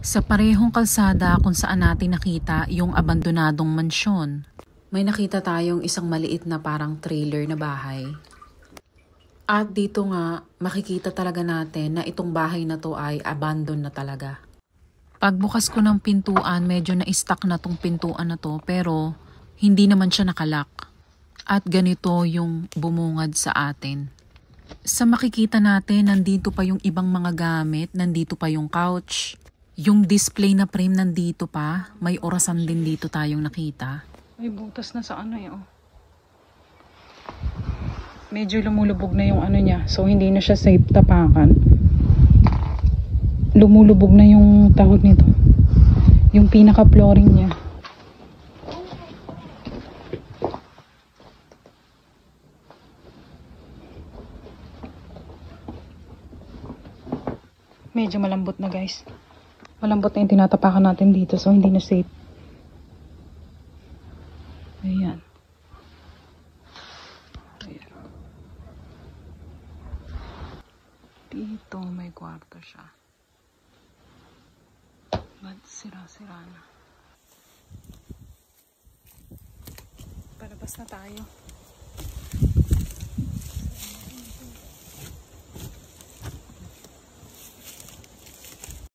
Sa parehong kalsada kung saan natin nakita yung abandonadong mansyon, may nakita tayong isang maliit na parang trailer na bahay. At dito nga, makikita talaga natin na itong bahay na to ay abandon na talaga. Pagbukas ko ng pintuan, medyo na-stuck na tong pintuan na to pero hindi naman siya nakalak. At ganito yung bumungad sa atin. Sa makikita natin, nandito pa yung ibang mga gamit, nandito pa yung couch. Yung display na frame nandito pa, may orasan din dito tayong nakita. May butas na sa ano eh, oh. Medyo lumulubog na yung ano niya, so hindi na siya safe tapakan. Lumulubog na yung tawag nito, yung pinaka-flooring niya. Medyo malambot na guys. Malambot na yung tinatapakan natin dito, so hindi na safe. Ayan. Ayan. Dito may kwarto siya. But sira-sira na. Palabas na tayo.